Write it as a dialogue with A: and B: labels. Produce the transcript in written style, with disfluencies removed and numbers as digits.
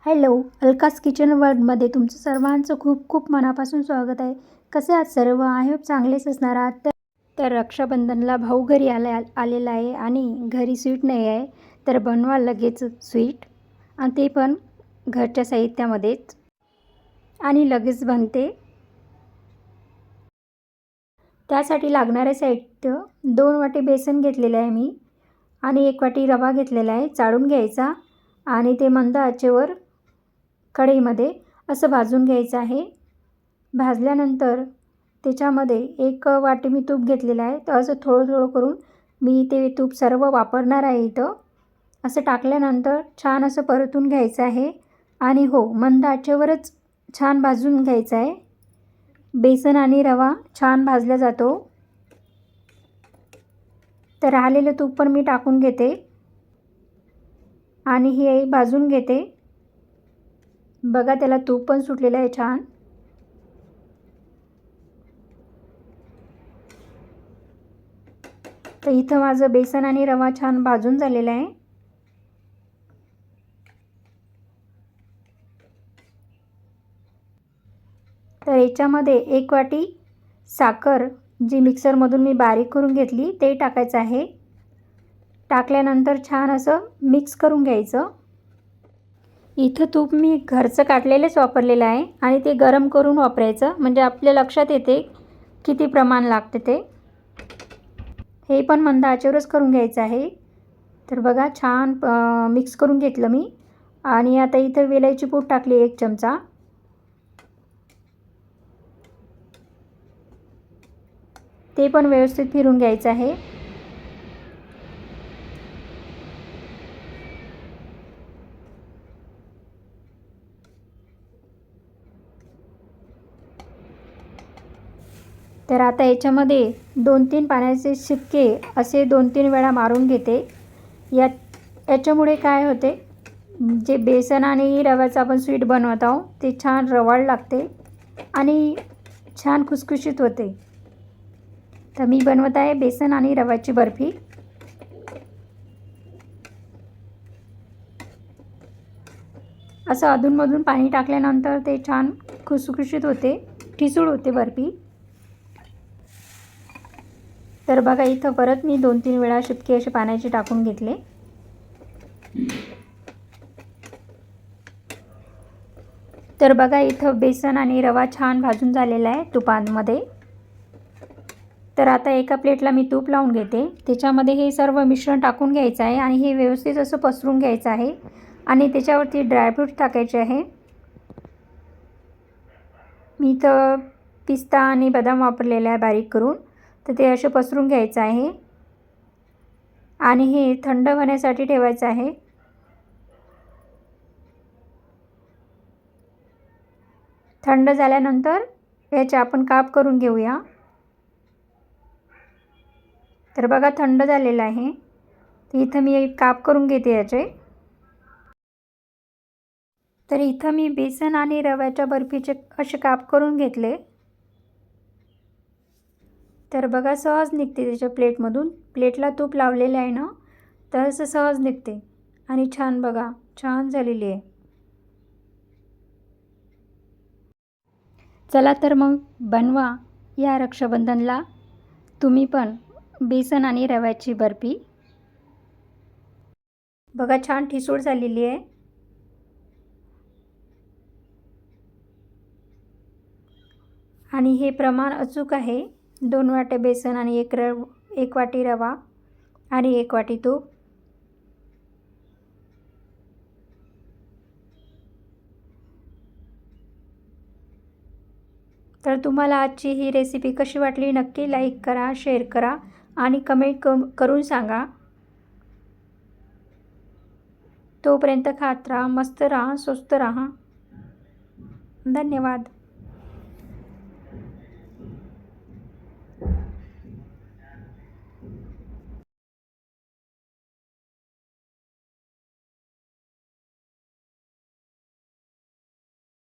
A: Hello, अलकास kitchen वर्ल्डमध्ये तुमचं सर्वांचं खूप खूप मनापासून स्वागत आहे. कसे आहात सर्व? आहे चांगलेच असणार आहात. तर रक्षाबंधनला भाऊ घरी आलेला आहे आणि घरी स्वीट नाही आहे, तर बनवा लगेच स्वीट, आणि ते पण घरच्या साहित्यामध्येच, आणि लगेच बनते. त्यासाठी लागणारे साहित्य: 2 वाटी बेसन घेतलेले आहे मी, आणि 1 वाटी रवा घेतलेला आहे. चाळून घ्यायचा आणि ते मंद आचेवर कढईमध्ये असं भाजून घ्यायचं आहे. भाजल्यानंतर त्याच्यामध्ये 1 वाटी मी तूप घेतलेलं आहे. तर असं थोडं थोडं करून मी ते तूप सर्व वापरणार आहे इथं. असं टाकल्यानंतर छान असं परतून घ्यायचं आहे, आणि मंद आचेवरच छान भाजून घ्यायचं आहे. बेसन आणि रवा छान भाजला जातो. तर राहिलेलं तूप पण मी टाकून घेते आणि हे भाजून घेते. बघा, त्याला तूप पण सुटलेलं आहे छान. तर इथं माझं बेसन आणि रवा छान भाजून झालेला आहे. तर याच्यामध्ये 1 वाटी साखर, जी मिक्सरमधून मी बारीक करून घेतली, ते टाकायचं आहे. टाकल्यानंतर छान असं मिक्स करून घ्यायचं. इथं तूप मी घरचं काढलेलंच वापरलेलं आहे, आणि ते गरम करून वापरायचं, म्हणजे आपल्या लक्षात येते किती प्रमाण लागते ते. हे पण मंद आचेवरच करून घ्यायचं आहे. तर बघा, छान मिक्स करून घेतलं मी, आणि आता इथं वेलायची पूड टाकली 1 चमचा. ते पण व्यवस्थित फिरून घ्यायचं आहे. तर आता याच्यामध्ये 2-3 पाण्याचे शिपके असे 2-3 वेळा मारून घेते. याच्यामुळे काय होते, जे बेसन आणि रव्याचं आपण स्वीट बनवत आहोत ते छान रवाळ लागते आणि छान खुसखुशीत होते. तर मी बनवत आहे बेसन आणि रव्याची बर्फी. असं अधूनमधून पाणी टाकल्यानंतर ते छान खुसखुशीत होते, ठिसूळ होते बर्फी. तर बघा, इथं परत मी 2-3 वेळा शिपके असे पाण्याचे टाकून घेतले. तर बघा, इथं बेसन आणि रवा छान भाजून झालेला आहे तुपामध्ये. तर आता एका प्लेटला मी तूप लावून घेते. त्याच्यामध्ये हे सर्व मिश्रण टाकून घ्यायचं आहे, आणि हे व्यवस्थित असं पसरून घ्यायचं आहे, आणि त्याच्यावरती ड्रायफ्रूट्स टाकायचे आहे. मी इथं पिस्ता आणि बदाम वापरलेला आहे बारीक करून. तर ते असे पसरून घ्यायचं आहे, आणि हे थंड होण्यासाठी ठेवायचं आहे. थंड झाल्यानंतर याचे आपण काप करून घेऊया. तर बघा, थंड झालेलं आहे. तर इथं मी एक काप करून घेते याचे. तर इथं मी बेसन आणि रव्याच्या बर्फीचे असे काप करून घेतले. तर बघा, सहज निघते त्याच्या प्लेटमधून. प्लेटला तूप लावलेलं आहे ना, तर असं सहज निघते, आणि छान बघा, छान झालेली आहे. चला तर मग बनवा या रक्षाबंधनला तुम्ही पण बेसन आणि रव्याची बर्फी. बघा, छान ठिसूळ झालेली आहे. आणि हे प्रमाण अचूक आहे. 2 वाट्या बेसन आणि 1 वाटी रवा आणि 1 वाटी तूप. तर तुम्हाला आजची ही रेसिपी कशी वाटली नक्की लाईक करा, शेअर करा, आणि कमेंट करून सांगा. तोपर्यंत खात राहा, मस्त राहा, स्वस्त राहा. धन्यवाद.